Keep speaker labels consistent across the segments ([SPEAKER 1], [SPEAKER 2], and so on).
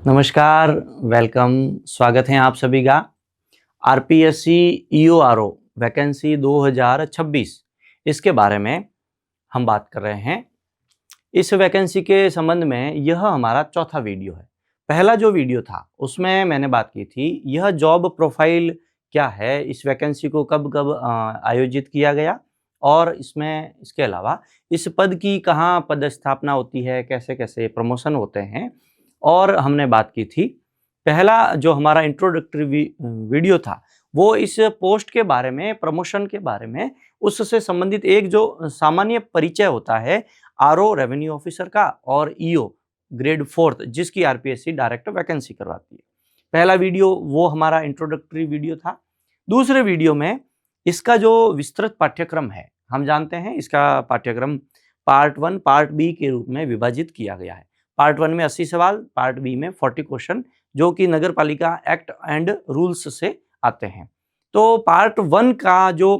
[SPEAKER 1] नमस्कार, वेलकम, स्वागत है आप सभी का। आरपीएससी ईओआरओ वैकेंसी 2026 इसके बारे में हम बात कर रहे हैं। इस वैकेंसी के संबंध में यह हमारा चौथा वीडियो है। पहला जो वीडियो था उसमें मैंने बात की थी यह जॉब प्रोफाइल क्या है, इस वैकेंसी को कब कब आयोजित किया गया और इसके अलावा इस पद की कहाँ पदस्थापना होती है, कैसे कैसे प्रमोशन होते हैं। और हमने बात की थी पहला जो हमारा इंट्रोडक्टरी वीडियो था वो इस पोस्ट के बारे में, प्रमोशन के बारे में, उससे संबंधित एक जो सामान्य परिचय होता है आरओ रेवेन्यू ऑफिसर का और ईओ ग्रेड 4 जिसकी आरपीएससी डायरेक्ट वैकेंसी करवाती है। पहला वीडियो वो हमारा इंट्रोडक्टरी वीडियो था। दूसरे वीडियो में इसका जो विस्तृत पाठ्यक्रम है, हम जानते हैं इसका पाठ्यक्रम पार्ट 1 पार्ट बी के रूप में विभाजित किया गया है। पार्ट 1 में 80 सवाल, पार्ट बी में 40 क्वेश्चन जो कि नगर पालिका एक्ट एंड रूल्स से आते हैं। तो पार्ट 1 का जो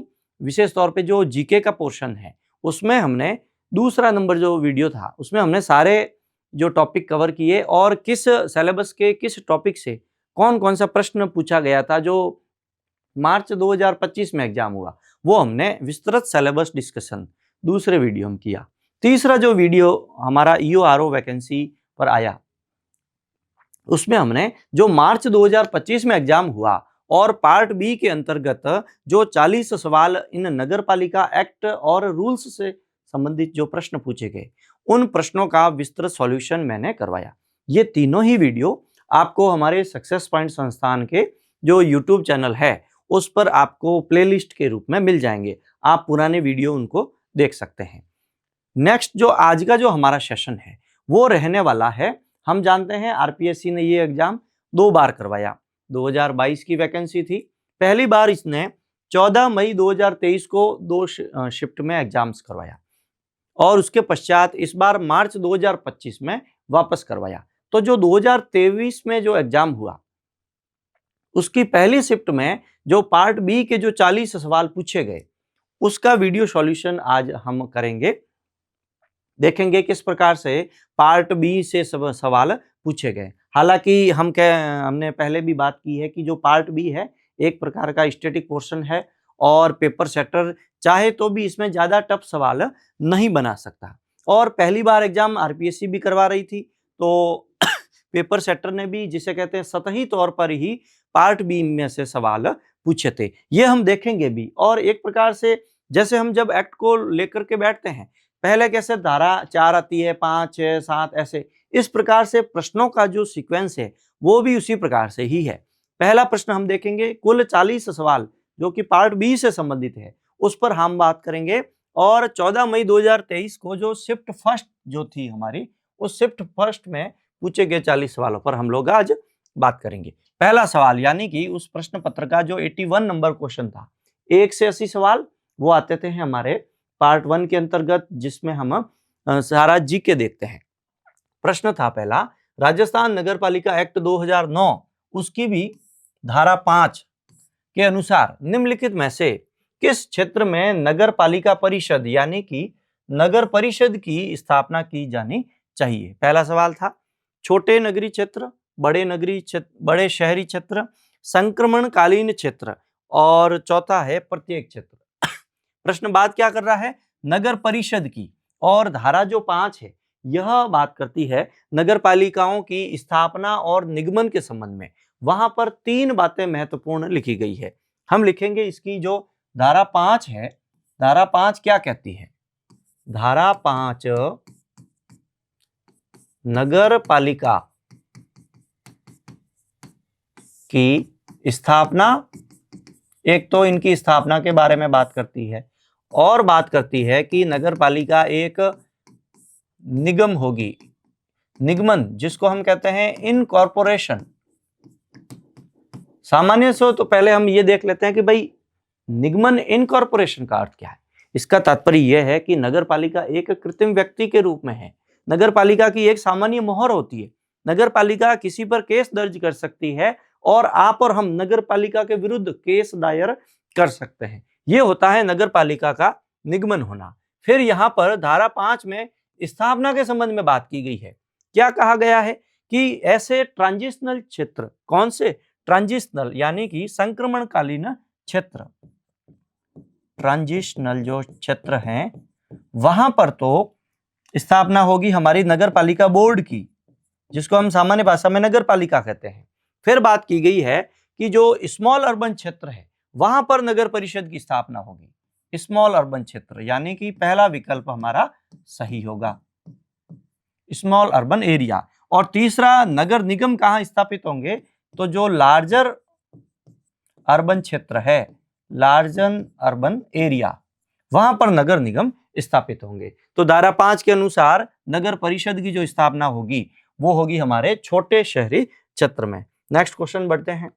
[SPEAKER 1] विशेष तौर पे जो जीके का पोर्शन है उसमें हमने दूसरा नंबर जो वीडियो था उसमें हमने सारे जो टॉपिक कवर किए और किस सिलेबस के किस टॉपिक से कौन कौन सा प्रश्न पूछा गया था जो मार्च 2025 में एग्जाम हुआ, वो हमने विस्तृत सिलेबस डिस्कशन दूसरे वीडियो में किया। तीसरा जो वीडियो हमारा ईओआरओ वैकेंसी पर आया उसमें हमने जो मार्च 2025 में एग्जाम हुआ और पार्ट बी के अंतर्गत जो 40 सवाल इन नगर पालिका एक्ट और रूल्स से संबंधित जो प्रश्न पूछे गए उन प्रश्नों का विस्तृत सॉल्यूशन मैंने करवाया। ये तीनों ही वीडियो आपको हमारे सक्सेस पॉइंट संस्थान के जो यूट्यूब चैनल है उस पर आपको प्लेलिस्ट के रूप में मिल जाएंगे। आप पुराने वीडियो उनको देख सकते हैं। नेक्स्ट जो आज का जो हमारा सेशन है वो रहने वाला है, हम जानते हैं आरपीएससी ने ये एग्जाम 2 बार करवाया। 2022 की वैकेंसी थी, पहली बार इसने 14 मई 2023 को 2 शिफ्ट में एग्जाम्स करवाया और उसके पश्चात इस बार मार्च 2025 में वापस करवाया। तो जो 2023 में जो एग्जाम हुआ उसकी पहली शिफ्ट में जो पार्ट बी के जो 40 सवाल पूछे गए उसका वीडियो सॉल्यूशन आज हम करेंगे। देखेंगे किस प्रकार से पार्ट बी से सवाल पूछे गए। हालांकि हमने पहले भी बात की है कि जो पार्ट बी है एक प्रकार का स्टैटिक पोर्शन है और पेपर सेटर चाहे तो भी इसमें ज्यादा टफ सवाल नहीं बना सकता। और पहली बार एग्जाम आरपीएससी भी करवा रही थी तो पेपर सेटर ने भी जिसे कहते हैं सतही तौर पर ही पार्ट बी में से सवाल पूछे थे, ये हम देखेंगे भी। और एक प्रकार से जैसे हम जब एक्ट को लेकर के बैठते हैं पहले कैसे धारा 4 आती है, 5, 6, 7 ऐसे, इस प्रकार से प्रश्नों का जो सीक्वेंस है वो भी उसी प्रकार से ही है। पहला प्रश्न हम देखेंगे, कुल 40 सवाल जो कि पार्ट बी से संबंधित है उस पर हम बात करेंगे। और 14 मई 2023 को जो शिफ्ट फर्स्ट जो थी हमारी, उस शिफ्ट फर्स्ट में पूछे गए 40 सवालों पर हम लोग आज बात करेंगे। पहला सवाल यानी कि उस प्रश्न पत्र का जो 81 नंबर क्वेश्चन था, 1 से 80 सवाल वो आते थे हमारे पार्ट 1 के अंतर्गत जिसमें हम सारा जीके देखते हैं। प्रश्न था पहला, राजस्थान नगर पालिका एक्ट 2009 उसकी भी धारा 5 के अनुसार निम्नलिखित में से किस क्षेत्र में नगर पालिका परिषद यानी कि नगर परिषद की स्थापना की जानी चाहिए। पहला सवाल था छोटे नगरीय क्षेत्र, बड़े नगरीय क्षेत्र, बड़े शहरी क्षेत्र, संक्रमणकालीन क्षेत्र और चौथा है प्रत्येक क्षेत्र। प्रश्न बात क्या कर रहा है, नगर परिषद की। और धारा जो 5 है यह बात करती है नगर पालिकाओं की स्थापना और निगमन के संबंध में। वहां पर 3 बातें महत्वपूर्ण लिखी गई है। हम लिखेंगे इसकी जो धारा 5 है, धारा 5 क्या कहती है। धारा 5 नगर पालिका की स्थापना, एक तो इनकी स्थापना के बारे में बात करती है और बात करती है कि नगर पालिका एक निगम होगी, निगमन जिसको हम कहते हैं इनकॉर्पोरेशन। सामान्य से तो पहले हम ये देख लेते हैं कि भाई निगमन इनकॉर्पोरेशन का अर्थ क्या है। इसका तात्पर्य यह है कि नगर पालिका एक कृत्रिम व्यक्ति के रूप में है। नगर पालिका की एक सामान्य मोहर होती है। नगर पालिका किसी पर केस दर्ज कर सकती है और आप और हम नगर पालिका के विरुद्ध केस दायर कर सकते हैं। ये होता है नगर पालिका का निगमन होना। फिर यहाँ पर धारा 5 में स्थापना के संबंध में बात की गई है। क्या कहा गया है कि ऐसे ट्रांजिशनल क्षेत्र, कौन से ट्रांजिशनल यानी कि संक्रमणकालीन क्षेत्र, ट्रांजिशनल जो क्षेत्र हैं वहां पर तो स्थापना होगी हमारी नगर पालिका बोर्ड की, जिसको हम सामान्य भाषा में नगर पालिका कहते हैं। फिर बात की गई है कि जो स्मॉल अर्बन क्षेत्र है वहां पर नगर परिषद की स्थापना होगी। स्मॉल अर्बन क्षेत्र यानी कि पहला विकल्प हमारा सही होगा, स्मॉल अर्बन एरिया। और तीसरा, नगर निगम कहां स्थापित होंगे, तो जो लार्जर अर्बन क्षेत्र है, लार्जर अर्बन एरिया, वहां पर नगर निगम स्थापित होंगे। तो धारा 5 के अनुसार नगर परिषद की जो स्थापना होगी वो होगी हमारे छोटे शहरी क्षेत्र में। नेक्स्ट क्वेश्चन बढ़ते हैं।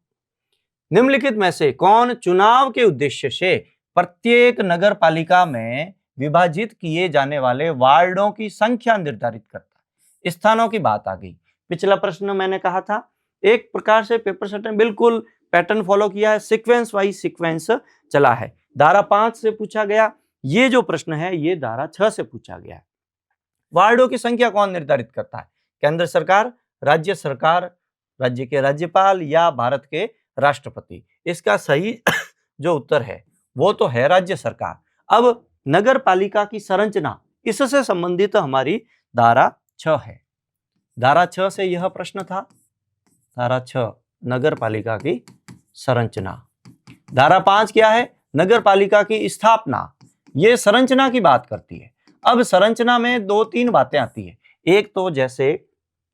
[SPEAKER 1] निम्नलिखित में से कौन चुनाव के उद्देश्य से प्रत्येक नगर पालिका में विभाजित किए जाने वाले वार्डों की संख्या निर्धारित करता है? स्थानों की बात आ गई। पिछला प्रश्न मैंने कहा था एक प्रकार से पेपर सेट ने बिल्कुल पैटर्न फॉलो किया है, सीक्वेंस वाइज सीक्वेंस चला है। धारा 5 से पूछा गया, ये जो प्रश्न है ये धारा 6 से पूछा गया है। वार्डों की संख्या कौन निर्धारित करता है? केंद्र सरकार, राज्य सरकार, राज्य के राज्यपाल या भारत के राष्ट्रपति? इसका सही जो उत्तर है वो तो है राज्य सरकार। अब नगर पालिका की संरचना, इससे संबंधित हमारी धारा 6 है। धारा 6 से यह प्रश्न था, धारा 6 नगर पालिका की संरचना। धारा 5 क्या है? नगर पालिका की स्थापना। ये संरचना की बात करती है। अब संरचना में 2-3 बातें आती है। एक तो जैसे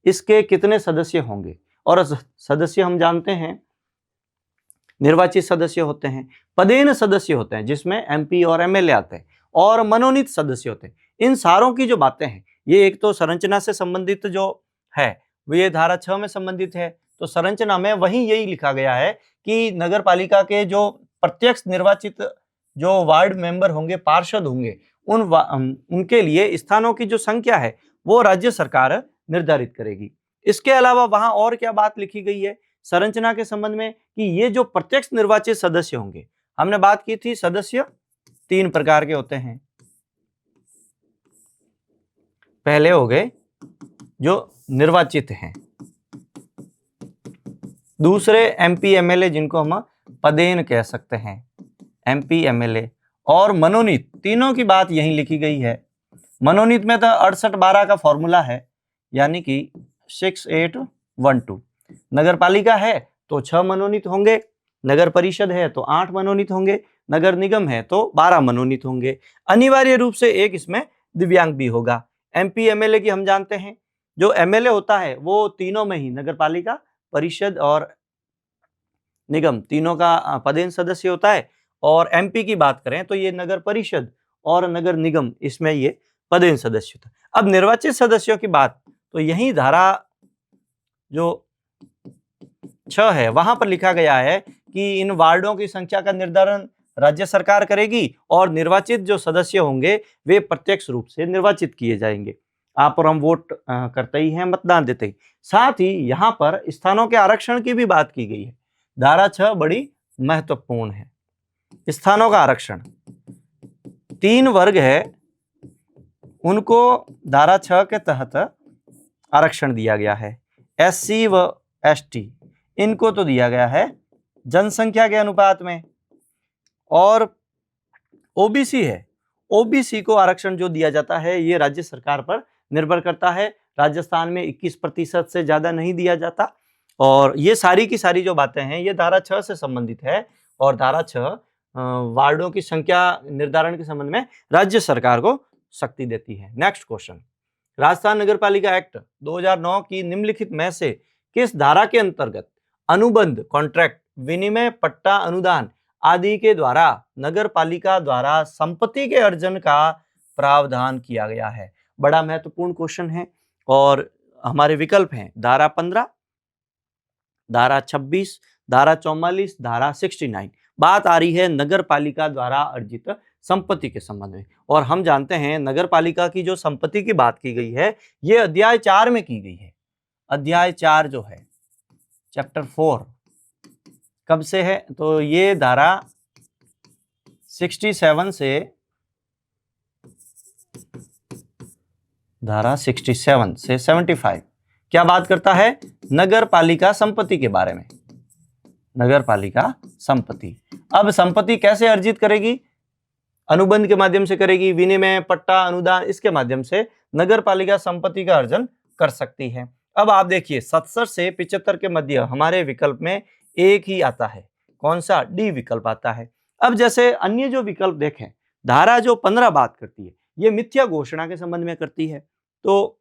[SPEAKER 1] इसके कितने सदस्य होंगे, और सदस्य हम जानते हैं निर्वाचित सदस्य होते हैं, पदेन सदस्य होते हैं जिसमें एमपी और एमएलए आते हैं, और मनोनीत सदस्य होते हैं। इन सारों की जो बातें हैं ये एक तो संरचना से संबंधित जो है वो ये धारा 6 में संबंधित है। तो संरचना में वही यही लिखा गया है कि नगर पालिका के जो प्रत्यक्ष निर्वाचित जो वार्ड मेंबर होंगे, पार्षद होंगे, उनके लिए स्थानों की जो संख्या है वो राज्य सरकार निर्धारित करेगी। इसके अलावा वहां और क्या बात लिखी गई है संरचना के संबंध में कि ये जो प्रत्यक्ष निर्वाचित सदस्य होंगे, हमने बात की थी सदस्य 3 प्रकार के होते हैं। पहले हो गए जो निर्वाचित हैं, दूसरे एमपी एमएलए जिनको हम पदेन कह सकते हैं, एमपी एमएलए, और मनोनीत। तीनों की बात यहीं लिखी गई है। मनोनीत में तो 68-12 का फॉर्मूला है, यानी कि 6812। नगर पालिका है तो 6 मनोनीत होंगे, नगर परिषद है तो 8 मनोनीत होंगे, नगर निगम है तो 12 मनोनीत होंगे। अनिवार्य रूप से एक इसमें दिव्यांग भी होगा। एमपी एमएलए की हम जानते हैं, जो एमएलए होता है वो तीनों में ही, नगर पालिका, परिषद और निगम, तीनों का पदेन सदस्य होता है। और एमपी की बात करें तो ये नगर परिषद और नगर निगम, इसमें ये पदेन सदस्य होता है। अब निर्वाचित सदस्यों की बात, तो यही धारा जो 6 है वहां पर लिखा गया है कि इन वार्डों की संख्या का निर्धारण राज्य सरकार करेगी, और निर्वाचित जो सदस्य होंगे वे प्रत्यक्ष रूप से निर्वाचित किए जाएंगे। आप और हम वोट करते ही हैं, मतदान देते ही। साथ ही यहाँ पर स्थानों के आरक्षण की भी बात की गई है। धारा 6 बड़ी महत्वपूर्ण है। स्थानों का आरक्षण, 3 वर्ग है उनको धारा 6 के तहत आरक्षण दिया गया है। एससी व एसटी इनको तो दिया गया है जनसंख्या के अनुपात में, और ओबीसी है, ओबीसी को आरक्षण जो दिया जाता है ये राज्य सरकार पर निर्भर करता है। राजस्थान में 21% से ज्यादा नहीं दिया जाता। और ये सारी की सारी जो बातें हैं ये धारा 6 से संबंधित है, और धारा 6 वार्डों की संख्या निर्धारण के संबंध में राज्य सरकार को शक्ति देती है। नेक्स्ट क्वेश्चन, राजस्थान नगर पालिका एक्ट 2009 की निम्नलिखित में से किस धारा के अंतर्गत अनुबंध, कॉन्ट्रैक्ट, विनिमय, पट्टा, अनुदान आदि के द्वारा नगर पालिका द्वारा संपत्ति के अर्जन का प्रावधान किया गया है? बड़ा महत्वपूर्ण क्वेश्चन है, और हमारे विकल्प हैं धारा 15, धारा 26, धारा 44, धारा 69। बात आ रही है नगर पालिका द्वारा अर्जित संपत्ति के संबंध में, और हम जानते हैं नगर पालिका की जो संपत्ति की बात की गई है ये अध्याय 4 में की गई है। अध्याय 4 जो है चैप्टर 4 कब से है, तो ये धारा 67 से, धारा 67 से 75 क्या बात करता है? नगर पालिका संपत्ति के बारे में। नगर पालिका संपत्ति। अब संपत्ति कैसे अर्जित करेगी? अनुबंध के माध्यम से करेगी, विनिमय, पट्टा, अनुदान, इसके माध्यम से नगर पालिका संपत्ति का अर्जन कर सकती है। अब आप देखिए 77 से 75 के मध्य हमारे विकल्प में एक ही आता है, कौन सा? डी विकल्प आता है। अब जैसे अन्य जो विकल्प देखें, धारा जो 15 बात करती है, ये मिथ्या घोषणा के संबंध में करती है, तो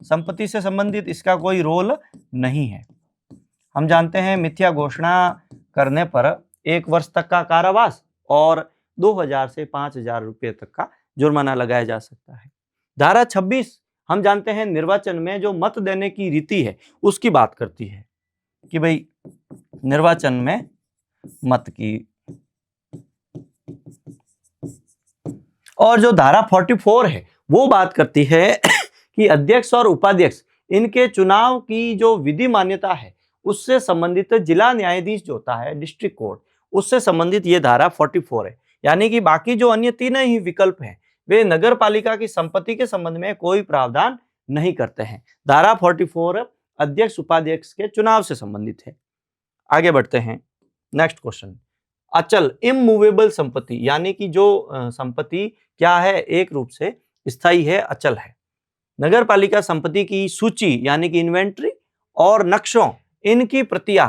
[SPEAKER 1] संपत्ति से संबंधित इसका कोई रोल नहीं है। हम जानते हैं मिथ्या घोषणा करने पर 1 वर्ष तक का कारावास और 2000 से 5000 रुपये तक का जुर्माना लगाया जा सकता है। धारा 26 हम जानते हैं निर्वाचन में जो मत देने की रीति है उसकी बात करती है कि भाई निर्वाचन में मत की। और जो धारा 44 है वो बात करती है कि अध्यक्ष और उपाध्यक्ष इनके चुनाव की जो विधि मान्यता है उससे संबंधित जिला न्यायाधीश जो होता है, डिस्ट्रिक्ट कोर्ट, उससे संबंधित ये धारा 44 है। यानी कि बाकी जो अन्य तीनों ही विकल्प हैं वे नगर पालिका की संपत्ति के संबंध में कोई प्रावधान नहीं करते हैं। धारा 44 अध्यक्ष उपाध्यक्ष के चुनाव से संबंधित है। आगे बढ़ते हैं, नेक्स्ट क्वेश्चन। अचल इमूवेबल संपत्ति, यानी कि जो संपत्ति क्या है? एक रूप से स्थायी है, अचल है। नगर पालिका संपत्ति की सूची यानी कि इन्वेंट्री और नक्शों, इनकी प्रतियां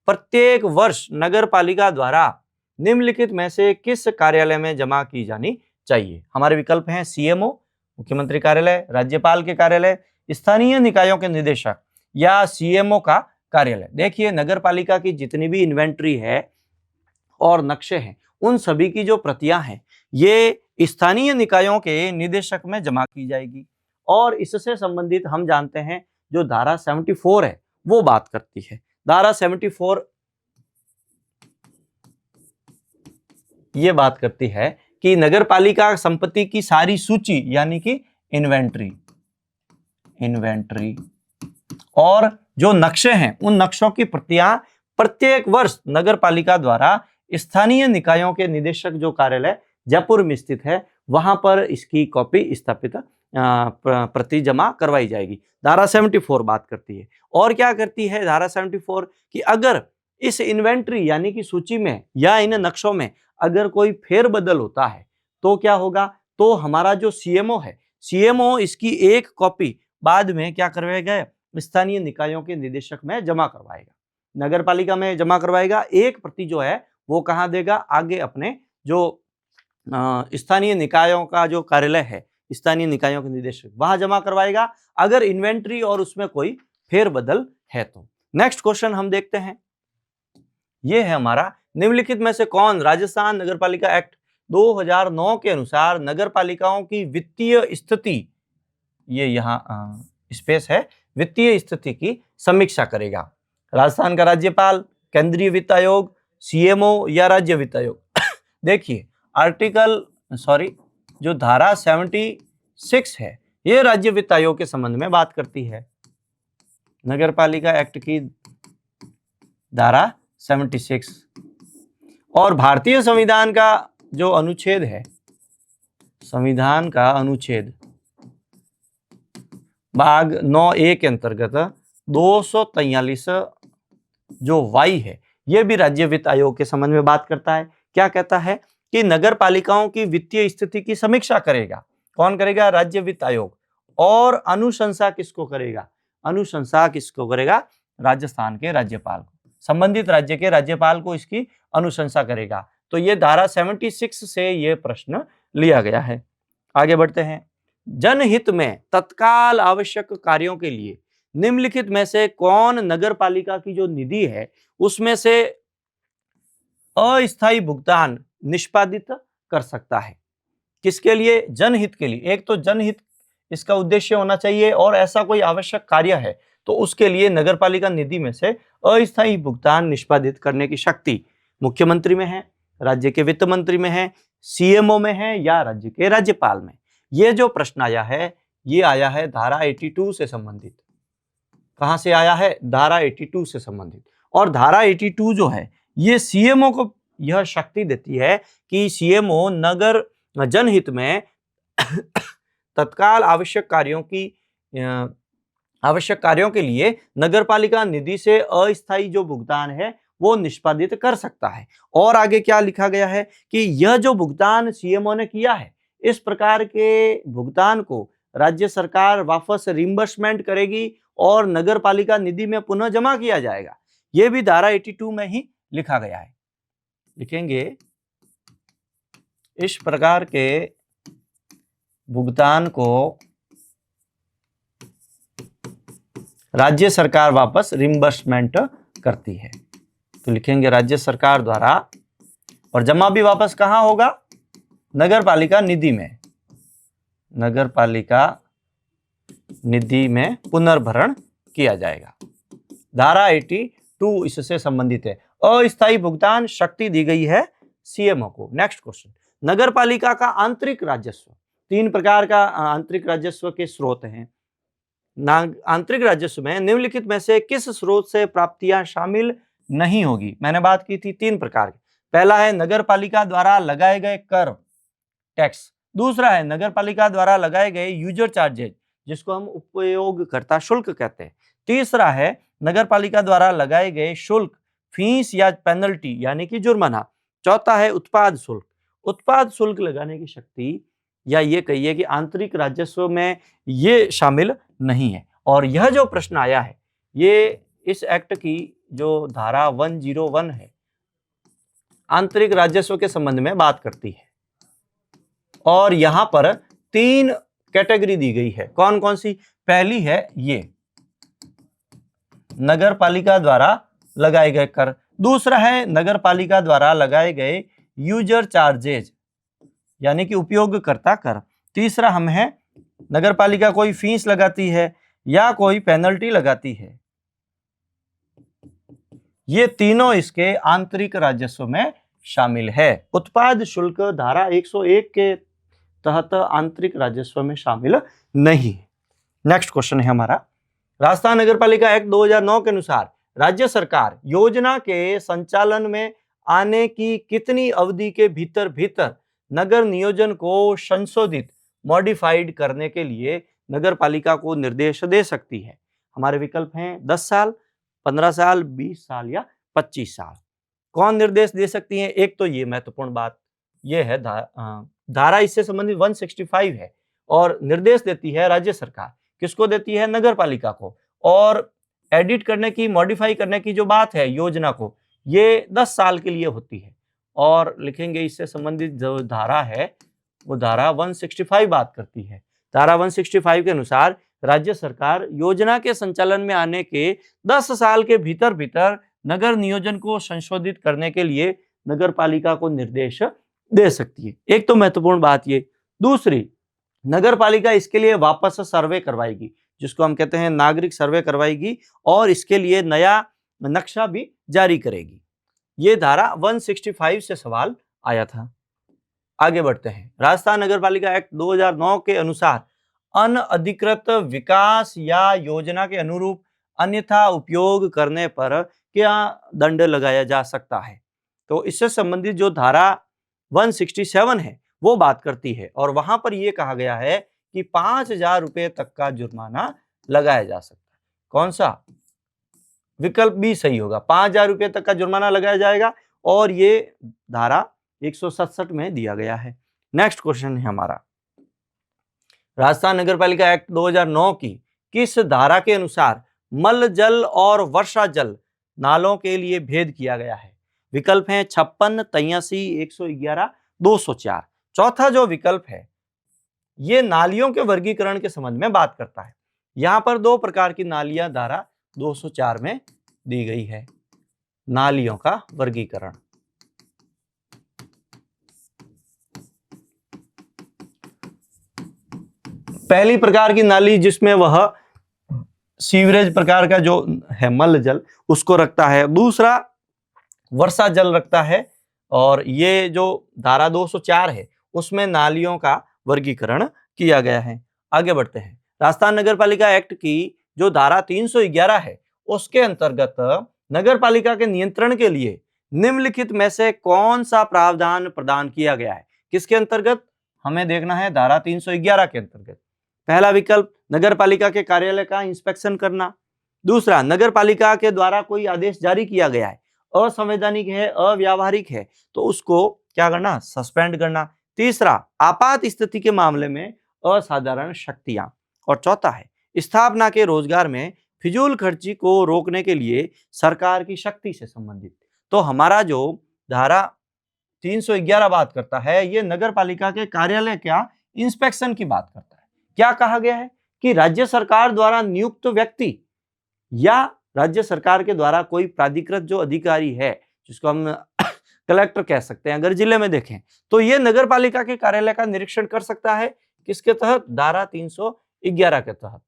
[SPEAKER 1] प्रत्येक वर्ष नगर पालिका द्वारा निम्नलिखित में से किस कार्यालय में जमा की जानी चाहिए? हमारे विकल्प हैं सीएमओ, मुख्यमंत्री कार्यालय, राज्यपाल के कार्यालय, स्थानीय निकायों के निदेशक या सीएमओ का कार्यालय। देखिए नगर पालिका की जितनी भी इन्वेंट्री है और नक्शे हैं उन सभी की जो प्रतियां हैं ये स्थानीय निकायों के निदेशक में जमा की जाएगी। और इससे संबंधित हम जानते हैं जो धारा 74 है वो बात करती है। धारा 74 ये बात करती है कि नगर पालिका संपत्ति की सारी सूची यानी कि इन्वेंट्री और जो नक्शे हैं उन नक्शों की प्रतियां प्रत्येक वर्ष नगर पालिका द्वारा स्थानीय निकायों के निदेशक जो कार्यालय जयपुर में स्थित है वहां पर इसकी कॉपी स्थापित प्रति जमा करवाई जाएगी। धारा 74 बात करती है। और क्या करती है धारा 74 कि अगर इस इन्वेंट्री यानी कि सूची में या इन नक्शों में अगर कोई फेरबदल होता है तो क्या होगा? तो हमारा जो सीएमओ है, सीएमओ इसकी एक कॉपी बाद में क्या करवाएगा? स्थानीय निकायों के निदेशक में जमा करवाएगा, नगर पालिका में जमा करवाएगा। एक प्रति जो है वो कहाँ देगा? आगे अपने जो स्थानीय निकायों का जो कार्यालय है, स्थानीय निकायों के निदेशक, वहां जमा करवाएगा अगर इन्वेंट्री और उसमें कोई फेरबदल है तो। नेक्स्ट क्वेश्चन हम देखते हैं, ये है हमारा निम्नलिखित में से कौन राजस्थान नगरपालिका एक्ट 2009 के अनुसार नगर पालिकाओं की वित्तीय स्थिति, ये यहाँ स्पेस है, वित्तीय स्थिति की समीक्षा करेगा? राजस्थान का राज्यपाल, केंद्रीय वित्त आयोग, सीएमओ या राज्य वित्त आयोग? देखिए जो धारा 76 है ये राज्य वित्त आयोग के संबंध में बात करती है। नगर पालिका एक्ट की धारा 76 और भारतीय संविधान का जो अनुच्छेद है, संविधान का अनुच्छेद भाग 9A के अंतर्गत 243 जो वाई है यह भी राज्य वित्त आयोग के संबंध में बात करता है। क्या कहता है कि नगर पालिकाओं की वित्तीय स्थिति की समीक्षा करेगा। कौन करेगा? राज्य वित्त आयोग। और अनुशंसा किसको करेगा? अनुशंसा किसको करेगा? राजस्थान के राज्यपाल को, संबंधित राज्य के राज्यपाल को इसकी अनुशंसा करेगा। तो ये धारा 76 से ये प्रश्न लिया गया है। आगे बढ़ते हैं, जनहित में तत्काल आवश्यक कार्यों के लिए निम्नलिखित में से कौन नगर पालिका की जो निधि है उसमें से अस्थायी भुगतान निष्पादित कर सकता है? किसके लिए? जनहित के लिए। एक तो जनहित इसका उद्देश्य होना चाहिए और ऐसा कोई आवश्यक कार्य है तो उसके लिए नगरपालिका निधि में से अस्थायी भुगतान निष्पादित करने की शक्ति मुख्यमंत्री में है, राज्य के वित्त मंत्री में है, सीएमओ में है या राज्य के राज्यपाल में। ये जो प्रश्न आया है ये आया है धारा 82 से संबंधित। कहां से आया है? धारा 82 से संबंधित। और धारा 82 जो है ये सीएमओ को यह शक्ति देती है कि सीएमओ नगर जनहित में तत्काल आवश्यक कार्यों की आवश्यक कार्यों के लिए नगरपालिका निधि से अस्थायी जो भुगतान है वो निष्पादित कर सकता है। और आगे क्या लिखा गया है कि यह जो भुगतान सीएमओ ने किया है, इस प्रकार के भुगतान को राज्य सरकार वापस रिम्बर्समेंट करेगी और नगरपालिका निधि में पुनः जमा किया जाएगा। यह भी धारा 82 में ही लिखा गया है। लिखेंगे इस प्रकार के भुगतान को राज्य सरकार वापस रिम्बर्समेंट करती है। तो लिखेंगे राज्य सरकार द्वारा, और जमा भी वापस कहां होगा? नगरपालिका निधि में। नगरपालिका निधि में पुनर्भरण किया जाएगा। धारा 82 इससे संबंधित है। अस्थायी भुगतान शक्ति दी गई है सीएमओ को। नेक्स्ट क्वेश्चन, नगरपालिका का आंतरिक राजस्व। 3 प्रकार का आंतरिक राजस्व के स्रोत हैं। आंतरिक राजस्व में निम्नलिखित में से किस स्रोत से प्राप्तियां शामिल नहीं होगी? मैंने बात की थी 3 प्रकार की। पहला है नगरपालिका द्वारा लगाए गए कर, टैक्स। दूसरा है नगरपालिका द्वारा लगाए गए यूजर चार्जेज, जिसको हम उपयोगकर्ता शुल्क कहते हैं। तीसरा है नगरपालिका द्वारा लगाए गए शुल्क, फीस या पेनल्टी यानी कि जुर्माना। चौथा है उत्पाद शुल्क। उत्पाद शुल्क लगाने की शक्ति, या ये कहिए कि आंतरिक राजस्व में ये शामिल नहीं है। और यह जो प्रश्न आया है, ये इस एक्ट की जो धारा 101 है, आंतरिक राजस्व के संबंध में बात करती है। और यहां पर 3 कैटेगरी दी गई है। कौन कौन सी? पहली है ये नगरपालिका द्वारा लगाए गए कर। दूसरा है नगरपालिका द्वारा लगाए गए यूजर चार्जेज यानी कि उपयोगकर्ता कर। तीसरा हम है नगरपालिका कोई फीस लगाती है या कोई पेनल्टी लगाती है। ये तीनों इसके आंतरिक राजस्व में शामिल है। उत्पाद शुल्क धारा 101 के तहत आंतरिक राजस्व में शामिल नहीं। नेक्स्ट क्वेश्चन है हमारा, राजस्थान नगरपालिका एक्ट 2009 के अनुसार राज्य सरकार योजना के संचालन में आने की कितनी अवधि के भीतर भीतर नगर नियोजन को संशोधित, मॉडिफाइड करने के लिए नगरपालिका को निर्देश दे सकती है? हमारे विकल्प हैं 10 साल, 15 साल, 20 साल या 25 साल। कौन निर्देश दे सकती है? एक तो ये महत्वपूर्ण बात ये है, धारा इससे संबंधित 165 है और निर्देश देती है राज्य सरकार। किसको देती है? नगरपालिका को। और एडिट करने की, मॉडिफाई करने की जो बात है योजना को, ये 10 साल के लिए होती है। और लिखेंगे इससे संबंधित जो धारा है वो धारा 165 बात करती है। धारा 165 के अनुसार राज्य सरकार योजना के संचालन में आने के 10 साल के भीतर भीतर नगर नियोजन को संशोधित करने के लिए नगरपालिका को निर्देश दे सकती है। एक तो महत्वपूर्ण बात ये। दूसरी, नगरपालिका इसके लिए वापस सर्वे करवाएगी, जिसको हम कहते हैं नागरिक सर्वे करवाएगी, और इसके लिए नया नक्शा भी जारी करेगी। ये धारा 165 से सवाल आया था। आगे बढ़ते हैं। राजस्थान नगरपालिका एक्ट 2009 के अनुसार अनअधिकृत विकास या योजना के अनुरूप अन्यथा उपयोग करने पर क्या दंड लगाया जा सकता है? तो इससे संबंधित जो धारा 167 है वो बात करती है, और वहां पर यह कहा गया है कि 5,000 रुपए तक का जुर्माना लगाया जा सकता है। कौन सा? विकल्प बी सही होगा। 5,000 रुपए तक का जुर्माना लगाया जाएगा, और ये धारा 167 में दिया गया है। नेक्स्ट क्वेश्चन है हमारा, राजस्थान नगरपालिका एक्ट 2009 की किस धारा के अनुसार मल जल और वर्षा जल नालों के लिए भेद किया गया है? विकल्प हैं 56, 83, 111, 204। चौथा जो विकल्प है ये नालियों के वर्गीकरण के संबंध में बात करता है। यहां पर 2 प्रकार की नालियां धारा 204 में दी गई है। नालियों का वर्गीकरण, पहली प्रकार की नाली जिसमें वह सीवरेज प्रकार का जो है मल जल उसको रखता है, दूसरा वर्षा जल रखता है, और ये जो धारा 204 है उसमें नालियों का वर्गीकरण किया गया है। आगे बढ़ते हैं। राजस्थान नगरपालिका एक्ट की जो धारा 311 है उसके अंतर्गत नगरपालिका के नियंत्रण के लिए निम्नलिखित में से कौन सा प्रावधान प्रदान किया गया है? किसके अंतर्गत? हमें देखना है धारा 311 के अंतर्गत। पहला विकल्प नगर पालिका के कार्यालय का इंस्पेक्शन करना। दूसरा, नगर पालिका के द्वारा कोई आदेश जारी किया गया है, असंवैधानिक है, अव्यावहारिक है, तो उसको क्या करना, सस्पेंड करना। तीसरा, आपात स्थिति के मामले में असाधारण शक्तियां। और चौथा है, स्थापना के रोजगार में फिजूल खर्ची को रोकने के लिए सरकार की शक्ति से संबंधित। तो हमारा जो धारा 311 बात करता है, ये नगर पालिका के कार्यालय का इंस्पेक्शन की बात करता है। क्या कहा गया है कि राज्य सरकार द्वारा नियुक्त व्यक्ति या राज्य सरकार के द्वारा कोई प्राधिकृत जो अधिकारी है, जिसको हम कलेक्टर कह सकते हैं, अगर जिले में देखें तो ये नगर पालिका के कार्यालय का निरीक्षण कर सकता है। किसके तहत? धारा 311 के तहत।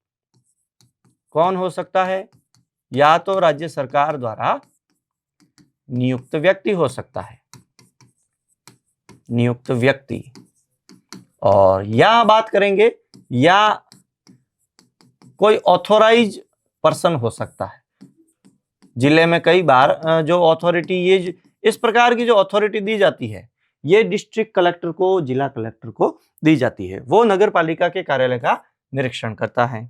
[SPEAKER 1] कौन हो सकता है? या तो राज्य सरकार द्वारा नियुक्त व्यक्ति हो सकता है, नियुक्त व्यक्ति, और या बात करेंगे या कोई ऑथोराइज पर्सन हो सकता है। जिले में कई बार जो अथॉरिटी, ये इस प्रकार की जो अथॉरिटी दी जाती है, ये डिस्ट्रिक्ट कलेक्टर को, जिला कलेक्टर को दी जाती है। वो नगर पालिका के कार्यालय का निरीक्षण करता है।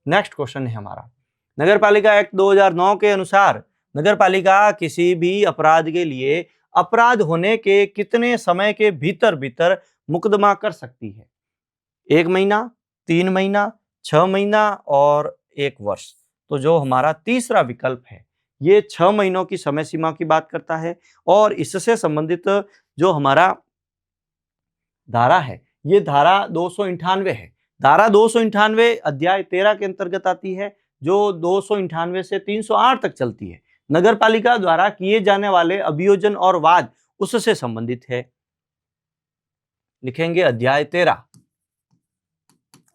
[SPEAKER 1] नेक्स्ट क्वेश्चन है हमारा, नगर पालिका एक्ट 2009 के अनुसार नगर पालिका किसी भी अपराध के लिए अपराध होने के कितने समय के भीतर भीतर मुकदमा कर सकती है? 1 महीना, 3 महीना, 6 महीना और 1 वर्ष। तो जो हमारा तीसरा विकल्प है, ये 6 महीनों की समय सीमा की बात करता है। और इससे संबंधित जो हमारा धारा है, ये धारा 298 है। धारा 298 अध्याय 13 के अंतर्गत आती है, जो 298 से 308 तक चलती है। नगर पालिका द्वारा किए जाने वाले अभियोजन और वाद उससे संबंधित है। लिखेंगे अध्याय 13,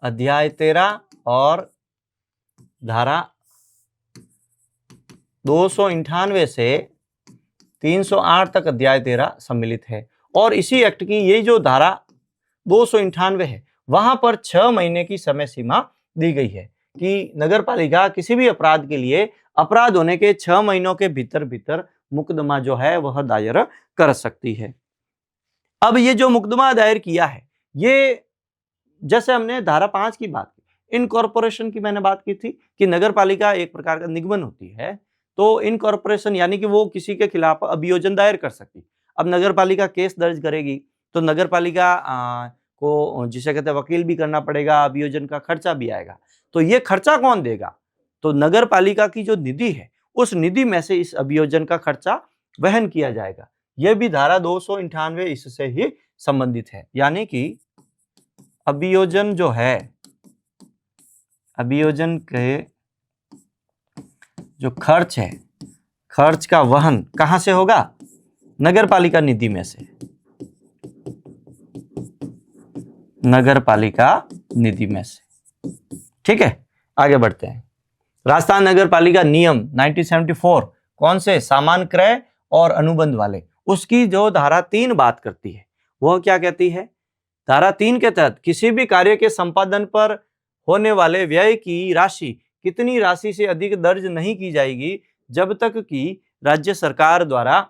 [SPEAKER 1] अध्याय 13 और धारा 298 से 308 तक अध्याय 13 सम्मिलित है। और इसी एक्ट की ये जो धारा 298 है, वहां पर 6 महीने की समय सीमा दी गई है कि नगर पालिका किसी भी अपराध के लिए अपराध होने के 6 महीनों के भीतर भीतर मुकदमा जो है वह दायर कर सकती है। अब ये जो मुकदमा दायर किया है, ये जैसे हमने धारा 5 की बात की, इनकॉर्पोरेशन की मैंने बात की थी कि नगर पालिका एक प्रकार का निगमन होती है, तो इनकॉर्पोरेशन यानी कि वो किसी के खिलाफ अभियोजन दायर कर सकती। अब नगर पालिका केस दर्ज करेगी तो नगर पालिका को जिसे कहते हैं वकील भी करना पड़ेगा, अभियोजन का खर्चा भी आएगा। तो ये खर्चा कौन देगा? तो नगर पालिका की जो निधि है, उस निधि में से इस अभियोजन का खर्चा वहन किया जाएगा। यह भी धारा 298 इससे ही संबंधित है। यानी कि अभियोजन जो है, अभियोजन के जो खर्च है, खर्च का वहन कहां से होगा? नगर पालिका निधि में से, नगर पालिका निधि में से। ठीक है, आगे बढ़ते हैं। राजस्थान नगर पालिका नियम 1974 कौन से? सामान्य क्रय और अनुबंध वाले। उसकी जो धारा 3 बात करती है, वह क्या कहती है? धारा 3 के तहत किसी भी कार्य के संपादन पर होने वाले व्यय की राशि कितनी राशि से अधिक दर्ज नहीं की जाएगी जब तक कि राज्य सरकार द्वारा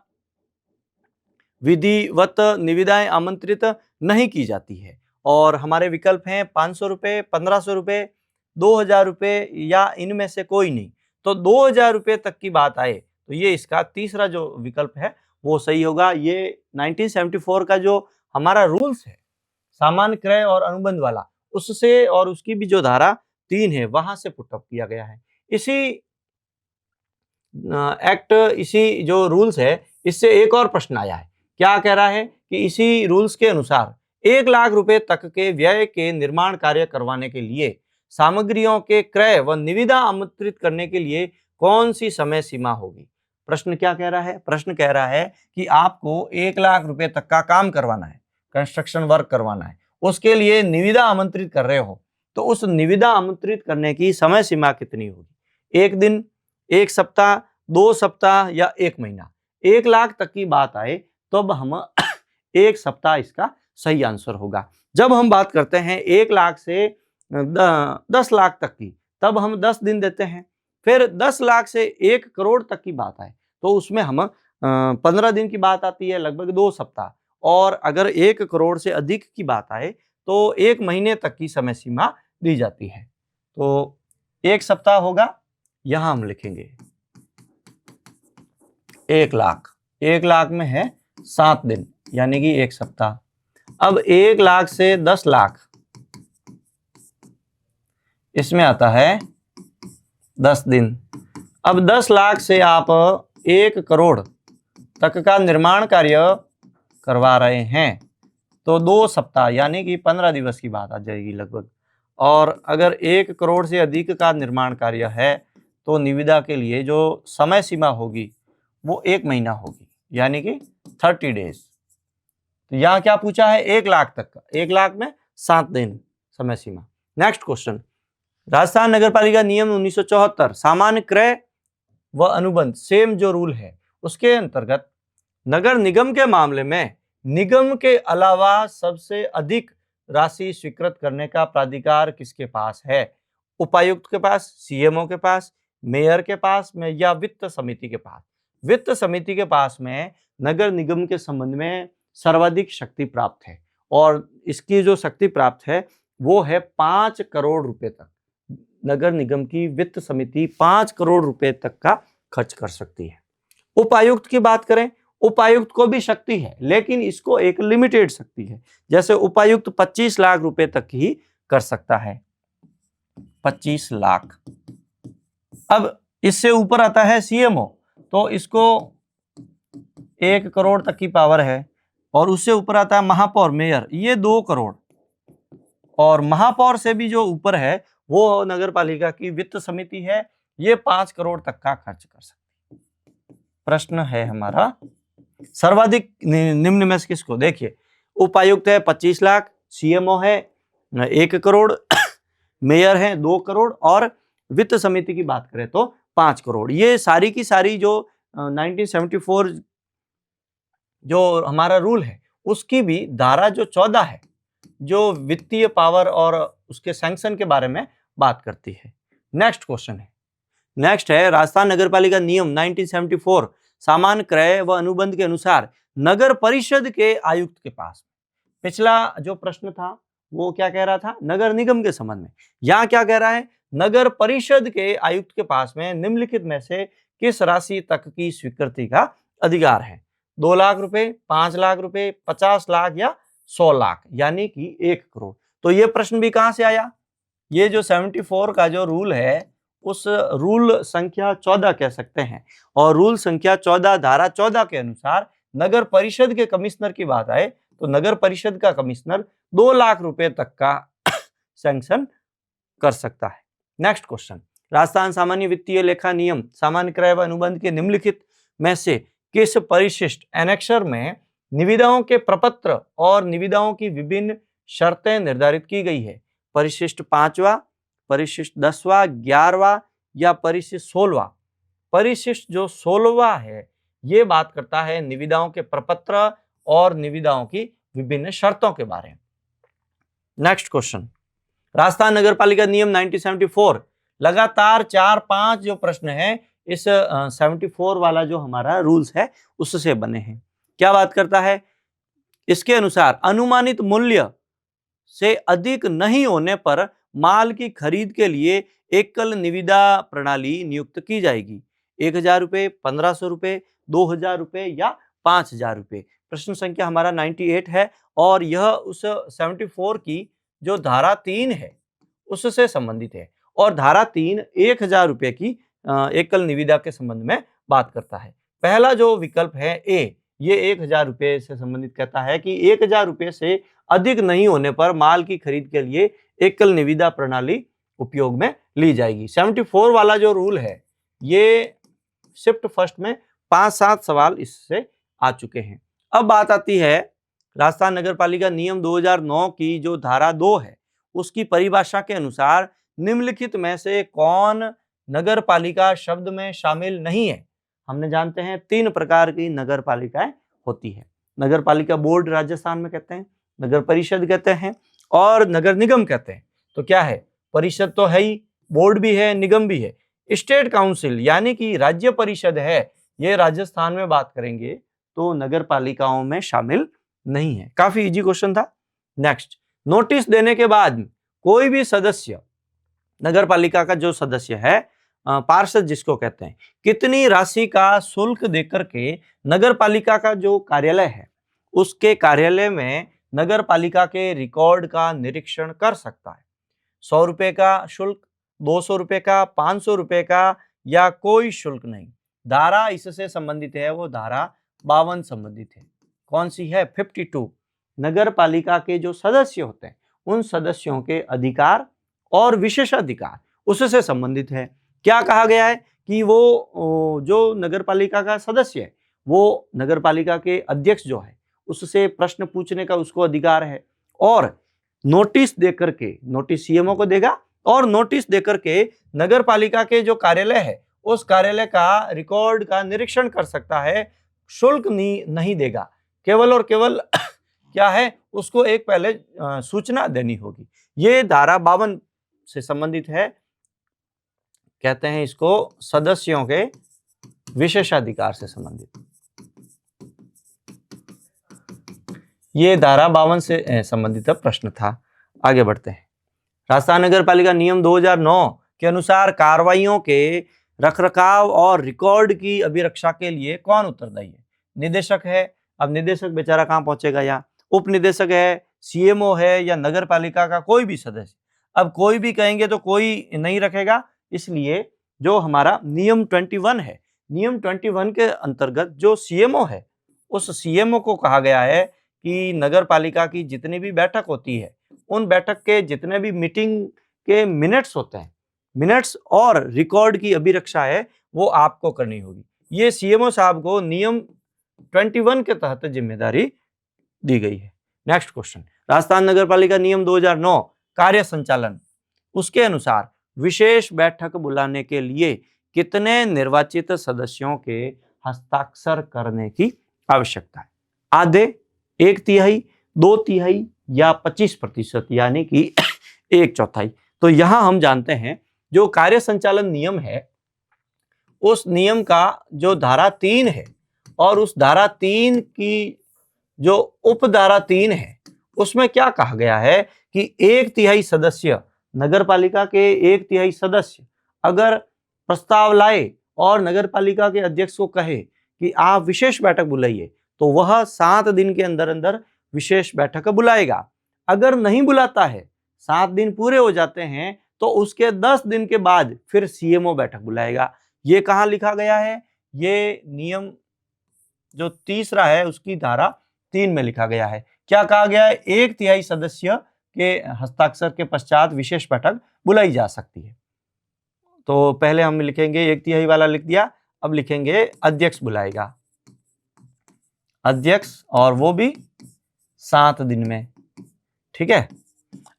[SPEAKER 1] विधिवत निविदाएं आमंत्रित नहीं की जाती है। और हमारे विकल्प हैं 500 रुपये, 1500 रुपये, 2000 रुपये या इनमें से कोई नहीं। तो 2000 रुपये तक की बात आए तो ये इसका तीसरा जो विकल्प है वो सही होगा। ये 1974 का जो हमारा रूल्स है सामान्य क्रय और अनुबंध वाला, उससे और उसकी भी जो धारा 3 है वहां से पुटअप किया गया है। इसी एक्ट, इसी जो रूल्स है, इससे एक और प्रश्न आया है। क्या कह रहा है कि इसी रूल्स के अनुसार 1 लाख रुपए तक के व्यय के निर्माण कार्य करवाने के लिए सामग्रियों के क्रय व निविदा आमंत्रित करने के लिए कौन सी समय सीमा होगी? प्रश्न क्या कह रहा है? प्रश्न कह रहा है कि आपको 1 लाख रुपए तक का काम करवाना है, कंस्ट्रक्शन वर्क करवाना है, उसके लिए निविदा आमंत्रित कर रहे हो, तो उस निविदा आमंत्रित करने की समय सीमा कितनी होगी? 1 दिन, 1 सप्ताह, 2 सप्ताह या 1 महीना? 1 लाख तक की बात आए तब हम 1 सप्ताह इसका सही आंसर होगा। जब हम बात करते हैं 1 लाख से 10 लाख तक की, तब हम 10 दिन देते हैं। फिर 10 लाख से 1 करोड़ तक की बात आए तो उसमें हम 15 दिन की बात आती है, लगभग 2 सप्ताह। और अगर 1 करोड़ से अधिक की बात आए तो 1 महीने तक की समय सीमा दी जाती है। तो 1 सप्ताह होगा, यहां हम लिखेंगे 1 लाख। 1 लाख में है 7 दिन, यानी कि 1 सप्ताह। अब 1 लाख से 10 लाख, इसमें आता है 10 दिन। अब 10 लाख से आप 1 करोड़ तक का निर्माण कार्य करवा रहे हैं, तो 2 सप्ताह यानी कि 15 दिवस की बात आ जाएगी लगभग। और अगर 1 करोड़ से अधिक का निर्माण कार्य है तो निविदा के लिए जो समय सीमा होगी वो 1 महीना होगी, यानी कि 30 डेज। तो यहाँ क्या पूछा है, 1 लाख तक का, 1 लाख में 7 दिन समय सीमा। नेक्स्ट क्वेश्चन, राजस्थान नगर पालिका नियम 1974 सामान्य क्रय व अनुबंध, सेम जो रूल है उसके अंतर्गत नगर निगम के मामले में निगम के अलावा सबसे अधिक राशि स्वीकृत करने का प्राधिकार किसके पास है? उपायुक्त के पास, सीएमओ के पास, मेयर के पास में, या वित्त समिति के पास? वित्त समिति के पास में नगर निगम के संबंध में सर्वाधिक शक्ति प्राप्त है, और इसकी जो शक्ति प्राप्त है वो है 5 करोड़ रुपए तक। नगर निगम की वित्त समिति 5 करोड़ रुपए तक का खर्च कर सकती है। उपायुक्त की बात करें, उपायुक्त को भी शक्ति है, लेकिन इसको एक लिमिटेड शक्ति है। जैसे उपायुक्त 25 लाख रुपए तक ही कर सकता है, 25 लाख। अब इससे ऊपर आता है सीएमओ, तो इसको 1 करोड़ तक की पावर है। और उससे ऊपर आता है महापौर, मेयर, ये 2 करोड़। और महापौर से भी जो ऊपर है वो नगर पालिका की वित्त समिति है, ये 5 करोड़ तक का खर्च कर सकती है। प्रश्न है हमारा, सर्वाधिक निम्न में से किसको? देखिए, उपायुक्त है 25 लाख, सीएमओ है 1 करोड़, मेयर है 2 करोड़, और वित्त समिति की बात करें तो 5 करोड़। ये सारी की सारी जो 1974 जो हमारा रूल है उसकी भी धारा जो 14 है, जो वित्तीय पावर और उसके सैंक्शन के बारे में बात करती है। नेक्स्ट क्वेश्चन है, नेक्स्ट है राजस्थान नगर पालिका नियम 1974 सामान्य क्रय व अनुबंध के अनुसार नगर परिषद के आयुक्त के पास। पिछला जो प्रश्न था वो क्या कह रहा था, नगर निगम के संबंध में। यहाँ क्या कह रहा है, नगर परिषद के आयुक्त के पास में निम्नलिखित में से किस राशि तक की स्वीकृति का अधिकार है? 2 लाख रुपए, 5 लाख रुपए, 50 लाख या 100 लाख, यानी कि 1 करोड़। तो ये प्रश्न भी कहां से आया? ये जो 74 का जो रूल है उस रूल संख्या 14 कह सकते हैं, और रूल संख्या 14 धारा 14 के अनुसार नगर परिषद के कमिश्नर की बात आए तो नगर परिषद का कमिश्नर 2 लाख रुपए तक का सैंक्शन कर सकता है। नेक्स्ट क्वेश्चन, राजस्थान सामान्य वित्तीय लेखा नियम सामान्य क्रय व अनुबंध के निम्नलिखित में से किस परिशिष्ट एनेक्सर में निविदाओं के प्रपत्र और निविदाओं की विभिन्न शर्तें निर्धारित की गई है? परिशिष्ट 5वां, परिशिष्ट 10वां, 11वां या परिशिष्ट 16वां? परिशिष्ट जो 16वां है ये बात करता है निविदाओं के प्रपत्र और निविदाओं की विभिन्न शर्तों के बारे में। नेक्स्ट क्वेश्चन, राजस्थान नगर पालिका नियम 1974 लगातार 4-5 जो प्रश्न है इस 74 वाला जो हमारा रूल्स है उससे बने हैं। क्या बात करता है? इसके अनुसार अनुमानित मूल्य से अधिक नहीं होने पर माल की खरीद के लिए एकल निविदा प्रणाली नियुक्त की जाएगी। 1000 रुपए, 1500 रुपए, 2000 रुपए या 5000 रुपए। प्रश्न संख्या हमारा 98 है, और यह उस 74 की जो धारा 3 है उससे संबंधित है, और धारा 3 1000 रुपए की एकल निविदा के संबंध में बात करता है। पहला जो विकल्प है ए, ये 1000 रुपए से संबंधित कहता है कि 1000 रुपए से अधिक नहीं होने पर माल की खरीद के लिए एकल निविदा प्रणाली उपयोग में ली जाएगी। 74 वाला जो रूल है ये शिफ्ट फर्स्ट में 5-7 सवाल इससे आ चुके हैं। अब बात आती है राजस्थान नगर पालिका नियम 2009 की जो धारा 2 है उसकी परिभाषा के अनुसार निम्नलिखित में से कौन नगर पालिका शब्द में शामिल नहीं है? हमने जानते हैं 3 प्रकार की नगर पालिकाएं होती है। नगर पालिका बोर्ड राजस्थान में कहते हैं, नगर परिषद कहते हैं, और नगर निगम कहते हैं। तो क्या है, परिषद तो है ही, बोर्ड भी है, निगम भी है। स्टेट काउंसिल यानी कि राज्य परिषद है, ये राजस्थान में बात करेंगे तो नगर पालिकाओं में शामिल नहीं है। काफी इजी क्वेश्चन था। नेक्स्ट, नोटिस देने के बाद कोई भी सदस्य नगर पालिका का जो सदस्य है, पार्षद जिसको कहते हैं, कितनी राशि का शुल्क देकर के नगर पालिका का जो कार्यालय है उसके कार्यालय में नगर पालिका के रिकॉर्ड का निरीक्षण कर सकता है? 100 रुपए का शुल्क, 200 रुपए का, 500 रुपए का, या कोई शुल्क नहीं। धारा इससे संबंधित है, वो धारा 52 संबंधित है। कौन सी है? 52। नगर पालिका के जो सदस्य होते हैं उन सदस्यों के अधिकार और विशेषाधिकार उससे संबंधित है। क्या कहा गया है कि वो जो नगर पालिका का सदस्य है वो नगर पालिका के अध्यक्ष जो है उससे प्रश्न पूछने का उसको अधिकार है, और नोटिस देकर के, नोटिस सीएमओ को देगा और नोटिस देकर के नगर पालिका के जो कार्यालय है उस कार्यालय का रिकॉर्ड का निरीक्षण कर सकता है। शुल्क नहीं देगा, केवल और केवल क्या है, उसको एक पहले सूचना देनी होगी। ये धारा 52 से संबंधित है। कहते हैं इसको सदस्यों के विशेषाधिकार से संबंधित। ये धारा 52 से संबंधित प्रश्न था। आगे बढ़ते हैं। राजस्थान नगर पालिका नियम 2009 के अनुसार कार्रवाइयों के रखरखाव और रिकॉर्ड की अभिरक्षा के लिए कौन उत्तरदायी है? निदेशक है। अब निदेशक बेचारा कहाँ पहुंचेगा? यहाँ उप निदेशक है, सीएमओ है, या नगर पालिका का कोई भी सदस्य। अब कोई भी कहेंगे तो कोई नहीं रखेगा, इसलिए जो हमारा नियम 21 है, नियम 21 के अंतर्गत जो सीएमओ है उस सीएमओ को कहा गया है कि नगर पालिका की जितनी भी बैठक होती है उन बैठक के जितने भी मीटिंग के मिनट्स होते हैं, मिनट्स और रिकॉर्ड की अभिरक्षा है वो आपको करनी होगी। ये सीएमओ साहब को नियम 21 के तहत जिम्मेदारी दी गई है। नेक्स्ट क्वेश्चन, राजस्थान नगर पालिका नियम 2009 कार्य संचालन, उसके अनुसार विशेष बैठक बुलाने के लिए कितने निर्वाचित सदस्यों के हस्ताक्षर करने की आवश्यकता है? आधे, 1/3, 2/3 या 25%, यानी कि 1/4? तो यहां हम जानते हैं जो कार्य संचालन नियम है उस नियम का जो धारा 3 है और उस धारा 3 की जो उपधारा 3 है उसमें क्या कहा गया है कि 1/3 सदस्य, नगर पालिका के 1/3 सदस्य अगर प्रस्ताव लाए और नगर पालिका के अध्यक्ष को कहे कि आप विशेष बैठक बुलाइए तो वह 7 दिन के अंदर अंदर विशेष बैठक बुलाएगा। अगर नहीं बुलाता है, 7 दिन पूरे हो जाते हैं, तो उसके 10 दिन के बाद फिर सीएमओ बैठक बुलाएगा। ये कहाँ लिखा गया है? ये नियम जो तीसरा है उसकी धारा 3 में लिखा गया है। क्या कहा गया है? 1/3 सदस्य के हस्ताक्षर के पश्चात विशेष बैठक बुलाई जा सकती है। तो पहले हम लिखेंगे 1/3 वाला लिख दिया, अब लिखेंगे अध्यक्ष बुलाएगा, अध्यक्ष, और वो भी 7 दिन में। ठीक है।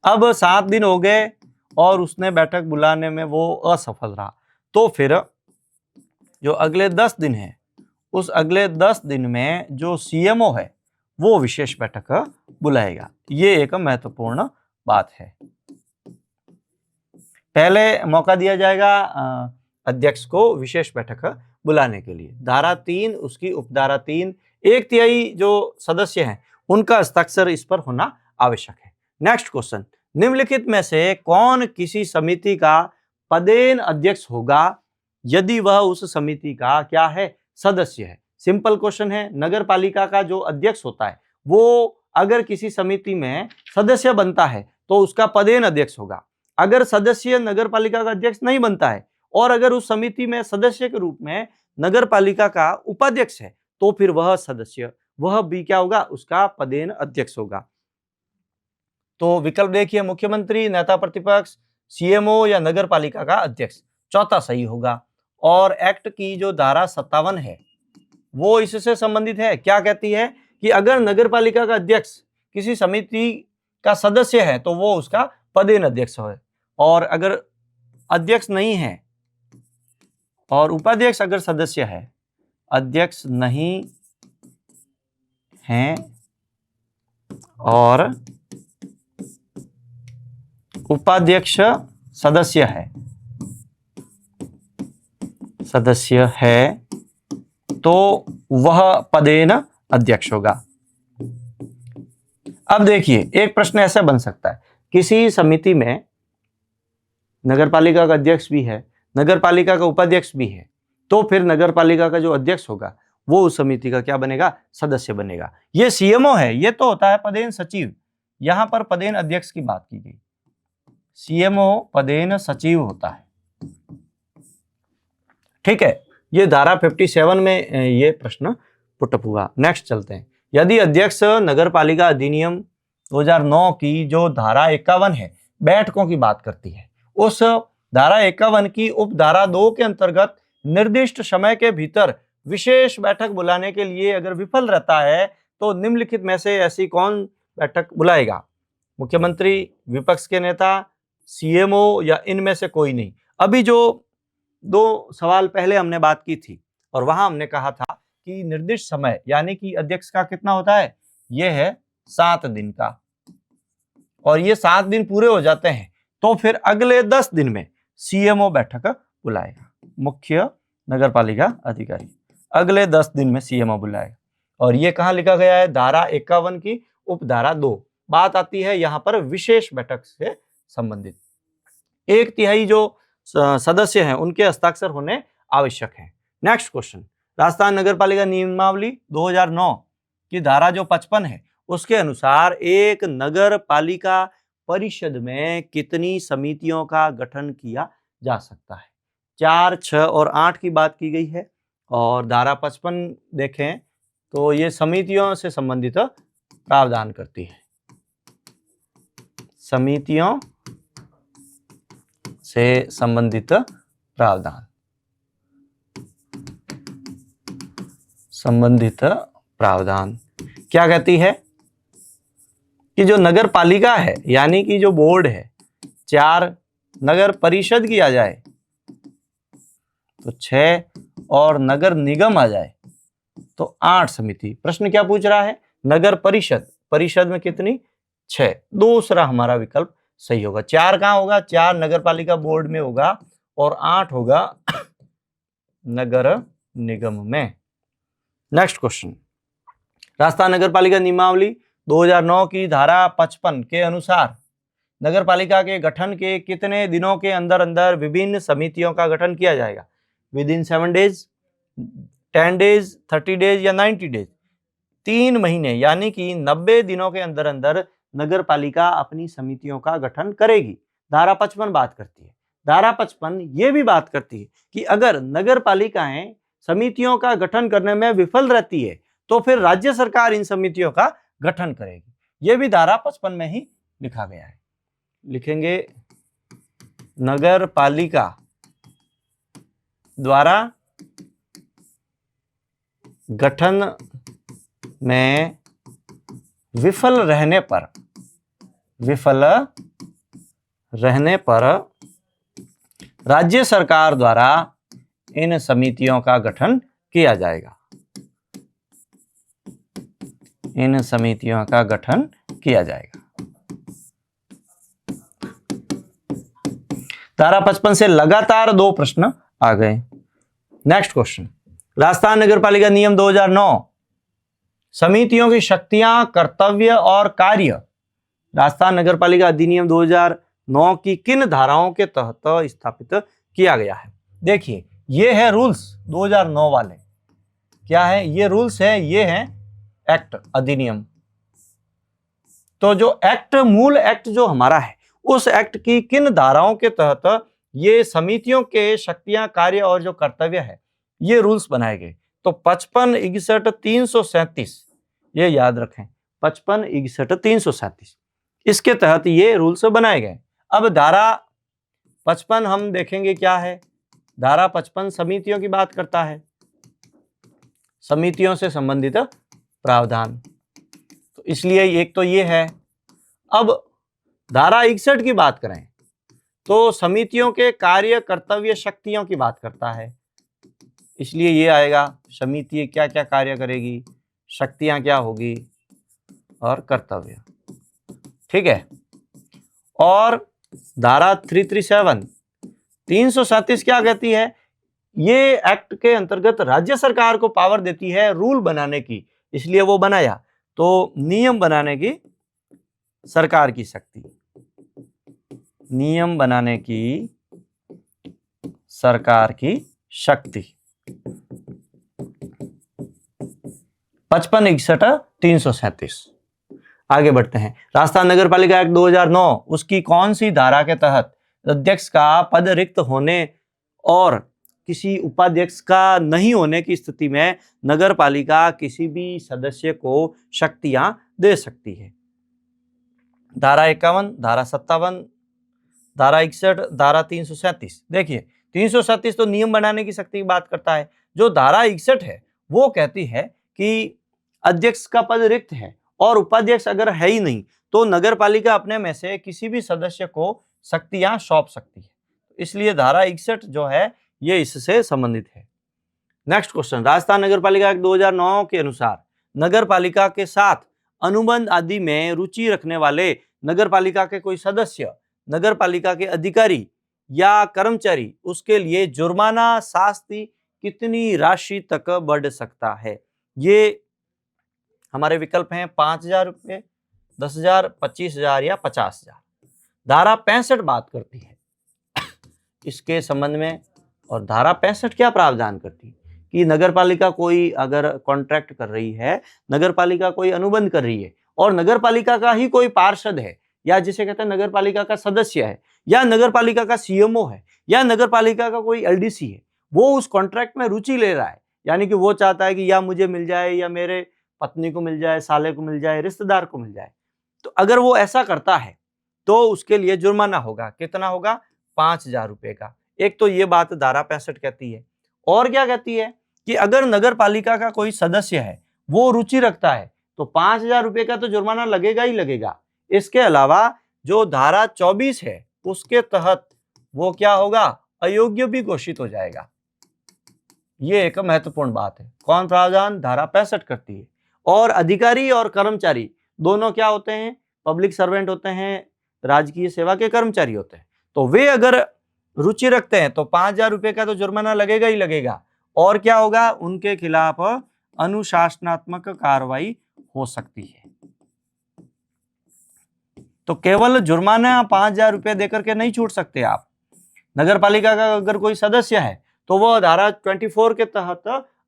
[SPEAKER 1] अब 7 दिन हो गए और उसने बैठक बुलाने में वो असफल रहा, तो फिर जो अगले 10 दिन है उस अगले 10 दिन में जो सीएमओ है वो विशेष बैठक बुलाएगा। ये एक महत्वपूर्ण बात है। पहले मौका दिया जाएगा अध्यक्ष को विशेष बैठक बुलाने के लिए। धारा 3 उसकी उपधारा 3, 1/3 जो सदस्य हैं उनका हस्ताक्षर इस पर होना आवश्यक है। नेक्स्ट क्वेश्चन, निम्नलिखित में से कौन किसी समिति का पदेन अध्यक्ष होगा यदि वह उस समिति का क्या है? सदस्य है। सिंपल क्वेश्चन है। नगर पालिका का जो अध्यक्ष होता है वो अगर किसी समिति में सदस्य बनता है तो उसका पदेन अध्यक्ष होगा। अगर सदस्य नगर पालिका का अध्यक्ष नहीं बनता है और अगर उस समिति में सदस्य के रूप में नगर पालिका का उपाध्यक्ष है तो फिर वह सदस्य, वह भी क्या होगा? उसका पदेन अध्यक्ष होगा। तो विकल्प देखिए, मुख्यमंत्री, नेता प्रतिपक्ष, सीएमओ या नगर पालिका का अध्यक्ष। चौथा सही होगा। और एक्ट की जो धारा 57 है वो इससे संबंधित है। क्या कहती है कि अगर नगर पालिका का अध्यक्ष किसी समिति का सदस्य है तो वो उसका पदेन अध्यक्ष है, और अगर अध्यक्ष नहीं है और उपाध्यक्ष अगर सदस्य है, अध्यक्ष नहीं है और उपाध्यक्ष सदस्य है तो वह पदेन अध्यक्ष होगा। अब देखिए, एक प्रश्न ऐसा बन सकता है, किसी समिति में नगर पालिका का अध्यक्ष भी है, नगर पालिका का उपाध्यक्ष भी है, तो फिर नगर पालिका का जो अध्यक्ष होगा वो उस समिति का क्या बनेगा, सदस्य बनेगा। ये सीएमओ है, ये तो होता है पदेन सचिव, यहां पर पदेन अध्यक्ष की बात की गई। सीएमओ पदेन सचिव होता है, ठीक है। ये धारा 57 में ये प्रश्न पुटअप हुआ। नेक्स्ट चलते हैं। यदि अध्यक्ष नगर पालिका अधिनियम 2009 की जो धारा 51 है, बैठकों की बात करती है, उस धारा 51 की उपधारा 2 के अंतर्गत निर्दिष्ट समय के भीतर विशेष बैठक बुलाने के लिए अगर विफल रहता है तो निम्नलिखित में से ऐसी कौन बैठक बुलाएगा? मुख्यमंत्री, विपक्ष के नेता, सीएमओ या इनमें से कोई नहीं। अभी जो 2 सवाल पहले हमने बात की थी और वहां हमने कहा था कि निर्दिष्ट समय यानी कि अध्यक्ष का कितना होता है, यह है 7 दिन का, और ये 7 दिन पूरे हो जाते हैं तो फिर अगले 10 दिन में सीएमओ बैठक बुलाएगा, मुख्य नगर पालिका अधिकारी अगले 10 दिन में सीएमओ बुलाएगा। और ये कहां लिखा गया है? धारा 51 की उपधारा 2। बात आती है यहां पर विशेष बैठक से संबंधित। 1/3 जो सदस्य हैं उनके हस्ताक्षर होने आवश्यक है। नेक्स्ट क्वेश्चन, राजस्थान नगर पालिका नियमावली 2009 की धारा जो 55 है उसके अनुसार एक नगर पालिका परिषद में कितनी समितियों का गठन किया जा सकता है? 4, 6 और 8 की बात की गई है। और धारा 55 देखें तो ये समितियों से संबंधित प्रावधान करती है, समितियों से संबंधित प्रावधान, संबंधित प्रावधान क्या कहती है कि जो नगर पालिका है यानी कि जो बोर्ड है, 4 नगर परिषद की आ जाए तो 6 और नगर निगम आ जाए तो 8 समिति। प्रश्न क्या पूछ रहा है? नगर परिषद, परिषद में कितनी? 6। दूसरा हमारा विकल्प सही होगा। 4 कहां होगा? 4 नगर पालिका बोर्ड में होगा और 8 होगा नगर निगम में। नेक्स्ट क्वेश्चन, राजस्थान नगर पालिका नियमावली 2009 की धारा 55 के अनुसार नगर पालिका के गठन के कितने दिनों के अंदर अंदर विभिन्न समितियों का गठन किया जाएगा? With in 7 days, 10 days, 30 days या 90 डेज? 3 महीने यानी कि 90 दिनों के अंदर अंदर नगर पालिका अपनी समितियों का गठन करेगी। धारा 55 बात करती है। धारा 55 ये भी बात करती है कि अगर नगर पालिकाएं समितियों का गठन करने में विफल रहती है तो फिर राज्य सरकार इन समितियों का गठन करेगी। ये भी धारा 55 में ही लिखा गया है। लिखेंगे नगर पालिका द्वारा गठन में विफल रहने पर राज्य सरकार द्वारा इन समितियों का गठन किया जाएगा, इन समितियों का गठन किया जाएगा। धारा 55 से लगातार 2 प्रश्न आ गए। नेक्स्ट क्वेश्चन, राजस्थान नगर पालिका नियम 2009 समितियों की शक्तियां, कर्तव्य और कार्य राजस्थान नगर पालिका अधिनियम 2009 की किन धाराओं के तहत स्थापित किया गया है? देखिए ये है रूल्स 2009 वाले। क्या है ये? रूल्स है, ये है एक्ट, अधिनियम। तो जो एक्ट, मूल एक्ट जो हमारा है, उस एक्ट की किन धाराओं के तहत ये समितियों के शक्तियां, कार्य और जो कर्तव्य है ये रूल्स बनाए गए? तो 55, 61, 337 ये याद रखें, 55, 61, 337 इसके तहत ये रूल्स बनाए गए। अब धारा 55 हम देखेंगे क्या है। धारा 55 समितियों की बात करता है, समितियों से संबंधित प्रावधान, तो इसलिए एक तो ये है। अब धारा 61 की बात करें तो समितियों के कार्य, कर्तव्य, शक्तियों की बात करता है, इसलिए ये आएगा। समिति क्या क्या कार्य करेगी, शक्तियां क्या होगी और कर्तव्य, ठीक है। और धारा 337 337 क्या कहती है? ये एक्ट के अंतर्गत राज्य सरकार को पावर देती है रूल बनाने की, इसलिए वो बनाया, तो नियम बनाने की सरकार की शक्ति, नियम बनाने की सरकार की शक्ति। 55-61-337। आगे बढ़ते हैं। राजस्थान नगर पालिका एक्ट 2009, उसकी कौन सी धारा के तहत अध्यक्ष का पद रिक्त होने और किसी उपाध्यक्ष का नहीं होने की स्थिति में नगर पालिका किसी भी सदस्य को शक्तियां दे सकती है? धारा 51, धारा 57, धारा 61, धारा 337। देखिए 337 तो नियम बनाने की शक्ति की बात करता है। जो धारा 61 है वो कहती है कि अध्यक्ष का पद रिक्त है और उपाध्यक्ष अगर है ही नहीं तो नगर पालिका अपने में से किसी भी सदस्य को शक्तियां सौंप सकती है। इसलिए धारा 61 जो है ये इससे संबंधित है। Next question. राजस्थान नगर पालिका एक्ट 2009 के अनुसार नगर पालिका के साथ अनुबंध आदि में रुचि रखने वाले नगर पालिका के कोई सदस्य, नगर पालिका के अधिकारी या कर्मचारी, उसके लिए जुर्माना शास्ति कितनी राशि तक बढ़ सकता है? ये हमारे विकल्प हैं 5,000 रुपये, 10,000, 25,000 या 50,000। धारा 65 बात करती है इसके संबंध में। और धारा 65 क्या प्रावधान करती है कि नगर पालिका कोई अगर कॉन्ट्रैक्ट कर रही है, नगर पालिका कोई अनुबंध कर रही है और नगर पालिका का ही कोई पार्षद है या जिसे कहते हैं नगर पालिका का सदस्य है या नगर पालिका का सीएमओ है या नगर पालिका का कोई एलडीसी है, वो उस कॉन्ट्रैक्ट में रुचि ले रहा है, यानी कि वो चाहता है कि या मुझे मिल जाए या मेरे पत्नी को मिल जाए, साले को मिल जाए, रिश्तेदार को मिल जाए, तो अगर वो ऐसा करता है तो उसके लिए जुर्माना होगा। कितना होगा? 5,000 रुपए का। एक तो ये बात धारा 65 कहती है। और क्या कहती है कि अगर नगर पालिका का कोई सदस्य है वो रुचि रखता है तो 5,000 रुपए का तो जुर्माना लगेगा ही लगेगा। इसके अलावा जो धारा 24 है उसके तहत वो क्या होगा? अयोग्य भी घोषित हो जाएगा। ये एक महत्वपूर्ण बात है। कौन प्रावधान? धारा 65 करती है। और अधिकारी और कर्मचारी दोनों क्या होते हैं? पब्लिक सर्वेंट होते हैं, राजकीय सेवा के कर्मचारी होते हैं। तो वे अगर रुचि रखते हैं तो 5,000 रुपए का तो जुर्माना लगेगा ही लगेगा। और क्या होगा? उनके खिलाफ अनुशासनात्मक कार्रवाई हो सकती है। तो केवल जुर्माना 5,000 रुपए देकर के नहीं छूट सकते आप। नगर पालिका का अगर कोई सदस्य है तो वह धारा 24 के तहत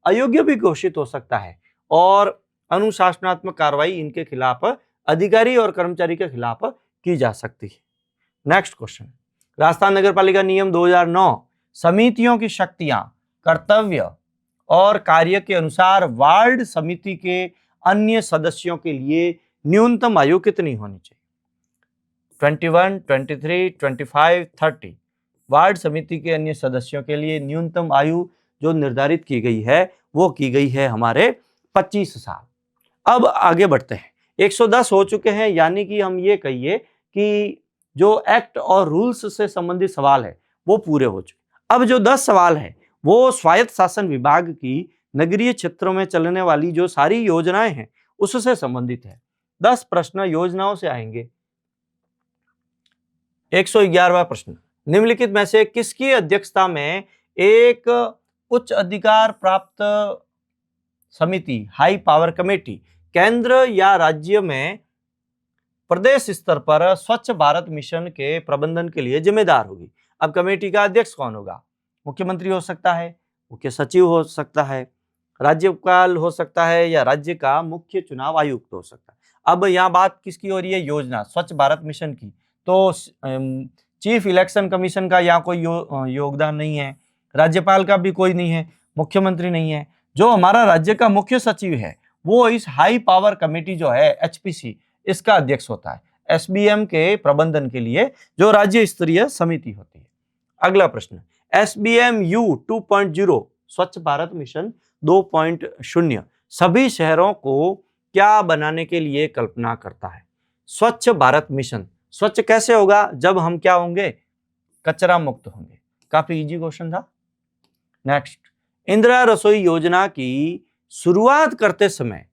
[SPEAKER 1] अयोग्य भी घोषित हो सकता है और अनुशासनात्मक कार्रवाई इनके खिलाफ, अधिकारी और कर्मचारी के खिलाफ की जा सकती है। Next question. राजस्थान नगर पालिका नियम 2009 समितियों की शक्तियां, कर्तव्य और कार्य के अनुसार वार्ड समिति के अन्य सदस्यों के लिए न्यूनतम आयु कितनी होनी चाहिए? 21, 23, 25, 30। वार्ड समिति के अन्य सदस्यों के लिए न्यूनतम आयु जो निर्धारित की गई है वो की गई है हमारे 25 साल। अब आगे बढ़ते हैं। 110 हो चुके हैं, यानी कि हम ये कहिए कि जो एक्ट और रूल्स से संबंधित सवाल है वो पूरे हो चुके। अब जो 10 सवाल है वो स्वायत्त शासन विभाग की नगरीय क्षेत्रों में चलने वाली जो सारी योजनाएं हैं उससे संबंधित है। 10 प्रश्न योजनाओं से आएंगे। 111वां प्रश्न। निम्नलिखित में से किसकी अध्यक्षता में एक उच्च अधिकार प्राप्त समिति, हाई पावर कमेटी, केंद्र या राज्य में प्रदेश स्तर पर स्वच्छ भारत मिशन के प्रबंधन के लिए जिम्मेदार होगी? अब कमेटी का अध्यक्ष कौन होगा? मुख्यमंत्री हो सकता है, मुख्य सचिव हो सकता है, राज्यपाल हो सकता है या राज्य का मुख्य चुनाव आयुक्त हो सकता है। अब यहाँ बात किसकी हो रही है? योजना स्वच्छ भारत मिशन की। तो चीफ इलेक्शन कमीशन का यहाँ कोई योगदान नहीं है, राज्यपाल का भी कोई नहीं है, मुख्यमंत्री नहीं है। जो हमारा राज्य का मुख्य सचिव है वो इस हाई पावर कमेटी जो है एचपीसी, इसका अध्यक्ष होता है। एसबीएम के प्रबंधन के लिए जो राज्य स्तरीय समिति होती है। अगला प्रश्न। एसबीएम यू 2.0 स्वच्छ भारत मिशन 2.0 सभी शहरों को क्या बनाने के लिए कल्पना करता है? स्वच्छ भारत मिशन स्वच्छ कैसे होगा? जब हम क्या होंगे? कचरा मुक्त होंगे। काफी इजी क्वेश्चन था। नेक्स्ट। इंदिरा रसोई योजना की शुरुआत करते समय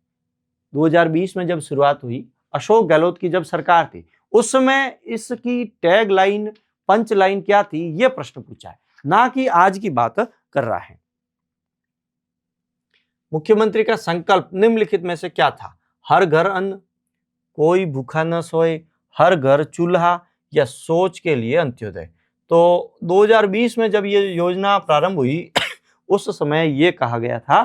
[SPEAKER 1] 2020 में जब शुरुआत हुई, अशोक गहलोत की जब सरकार थी, उस समय इसकी टैग लाइन, पंच लाइन क्या थी, यह प्रश्न पूछा है, ना कि आज की बात कर रहा है। मुख्यमंत्री का संकल्प निम्नलिखित में से क्या था? हर घर अन्न, कोई भूखा न सोए, हर घर चूल्हा या सोच के लिए अंत्योदय। तो 2020 में जब ये योजना प्रारंभ हुई उस समय ये कहा गया था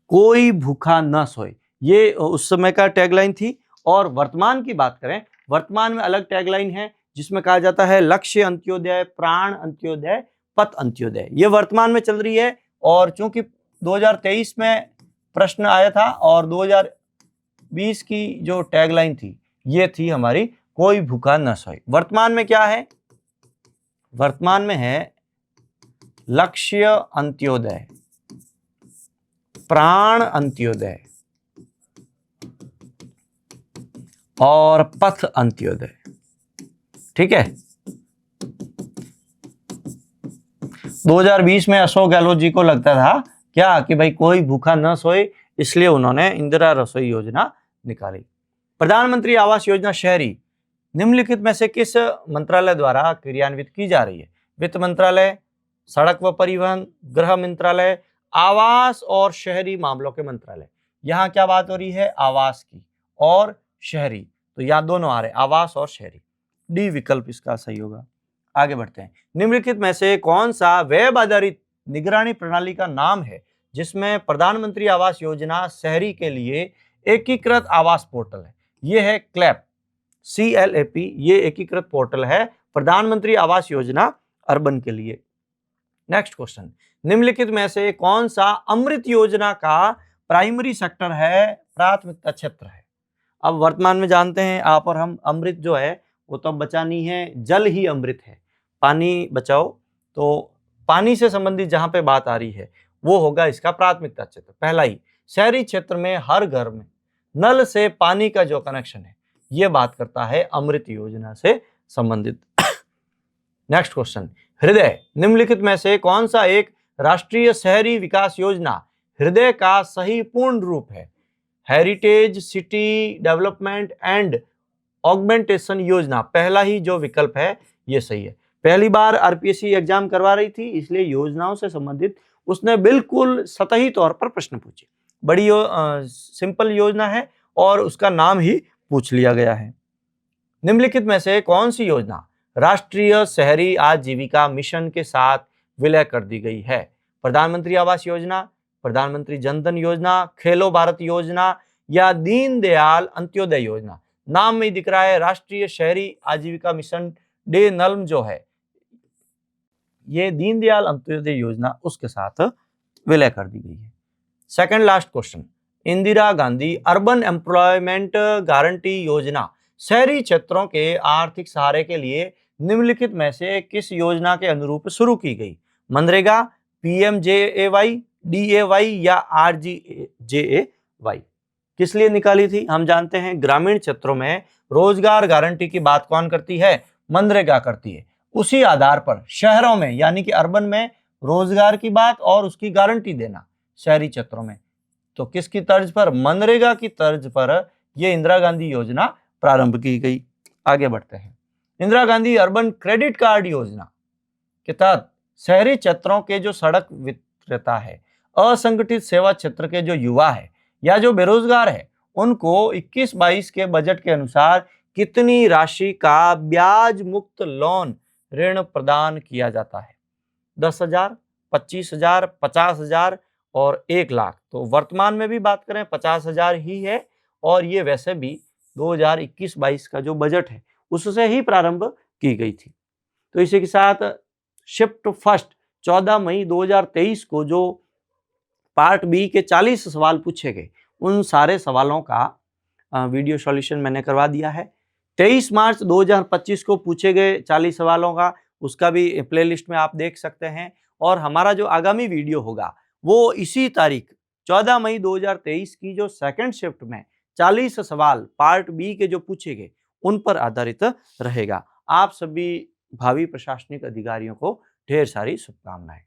[SPEAKER 1] कोई भूखा न सोए, ये उस समय का टैगलाइन थी। और वर्तमान की बात करें, वर्तमान में अलग टैगलाइन है जिसमें कहा जाता है लक्ष्य अंत्योदय, प्राण अंत्योदय, पथ अंत्योदय। ये वर्तमान में चल रही है। और चूंकि 2023 में प्रश्न आया था और 2020 की जो टैगलाइन थी ये थी हमारी कोई भूखा न सोए। वर्तमान में क्या है? वर्तमान में है लक्ष्य अंत्योदय, प्राण अंत्योदय और पथ अंत्योदय। ठीक है। 2020 में अशोक गहलोत जी को लगता था क्या कि भाई कोई भूखा न सोए, इसलिए उन्होंने इंदिरा रसोई योजना निकाली। प्रधानमंत्री आवास योजना शहरी निम्नलिखित में से किस मंत्रालय द्वारा क्रियान्वित की जा रही है? वित्त मंत्रालय, सड़क व परिवहन, गृह मंत्रालय, आवास और शहरी मामलों के मंत्रालय। यहाँ क्या बात हो रही है? आवास की और शहरी, तो यहाँ दोनों आ रहे, आवास और शहरी। डी विकल्प इसका सही होगा। आगे बढ़ते हैं। निम्नलिखित में से कौन सा वेब आधारित निगरानी प्रणाली का नाम है जिसमें प्रधानमंत्री आवास योजना शहरी के लिए एकीकृत आवास पोर्टल है? यह है क्लैप, CLAP। ये एकीकृत पोर्टल है प्रधानमंत्री आवास योजना अर्बन के लिए। नेक्स्ट क्वेश्चन, निम्नलिखित में से कौन सा अमृत योजना का प्राइमरी सेक्टर है, प्राथमिकता क्षेत्र है? अब वर्तमान में जानते हैं आप और हम, अमृत जो है वो तो बचा नहीं है, जल ही अमृत है। पानी बचाओ, तो पानी से संबंधित जहां पे बात आ रही है वो होगा इसका प्राथमिकता क्षेत्र। पहला ही, शहरी क्षेत्र में हर घर में नल से पानी का जो कनेक्शन है ये बात करता है अमृत योजना से संबंधित। नेक्स्ट क्वेश्चन, हृदय निम्नलिखित में से कौन सा एक राष्ट्रीय शहरी विकास योजना हृदय का सही पूर्ण रूप है? Heritage city development and augmentation योजना, पहला ही जो विकल्प है ये सही है। पहली बार आरपीएससी एग्जाम करवा रही थी, इसलिए योजनाओं से संबंधित उसने बिल्कुल सतही तौर पर प्रश्न पूछे। बड़ी सिंपल योजना है और उसका नाम ही पूछ लिया गया है। निम्नलिखित में से कौन सी योजना राष्ट्रीय शहरी आजीविका मिशन के साथ विलय कर दी गई है? प्रधानमंत्री आवास योजना, प्रधानमंत्री जनधन योजना, खेलो भारत योजना या दीनदयाल अंत्योदय योजना? नाम में दिख रहा है राष्ट्रीय शहरी आजीविका मिशन, डे नल्म जो है ये दीनदयाल अंत्योदय योजना उसके साथ विलय कर दी गई है। Second last question, Indira Gandhi urban employment guarantee योजना शहरी क्षेत्रों के आर्थिक सहारे के लिए निम्नलिखित में से किस योजना के अनुरूप शुरू की गई? मनरेगा, PMJAY, DAY या RGJAY? किस लिए निकाली थी? हम जानते हैं ग्रामीण क्षेत्रों में रोजगार गारंटी की बात कौन करती है? मनरेगा करती है। उसी आधार पर शहरों में यानी कि अर्बन में रोजगार की बात और उसकी गारंटी देना शहरी क्षेत्रों में, तो किसकी तर्ज पर? मनरेगा की तर्ज पर यह इंदिरा गांधी योजना प्रारंभ की गई। आगे बढ़ते हैं। Indira Gandhi urban credit card योजना के तहत शहरी क्षेत्रों के जो सड़क विक्रेता है, असंगठित सेवा क्षेत्र के जो युवा है या जो बेरोजगार है, उनको 21-22 के बजट के अनुसार कितनी राशि का ब्याज मुक्त लोन ऋण प्रदान किया जाता है? 10,000, 25,000, 50,000 और 1 लाख। तो वर्तमान में भी बात करें 50,000 ही है और ये वैसे भी 2021-22 का जो बजट है उससे ही प्रारंभ की गई थी। तो इसी के साथ शिफ्ट फर्स्ट 14 मई 2023 को जो पार्ट बी के 40 सवाल पूछे गए उन सारे सवालों का वीडियो सॉल्यूशन मैंने करवा दिया है। 23 मार्च 2025 को पूछे गए 40 सवालों का उसका भी प्लेलिस्ट में आप देख सकते हैं। और हमारा जो आगामी वीडियो होगा वो इसी तारीख 14 मई 2023 की जो सेकंड शिफ्ट में 40 सवाल पार्ट बी के जो पूछे गए उन पर आधारित रहेगा। आप सभी भावी प्रशासनिक अधिकारियों को ढेर सारी शुभकामनाएं।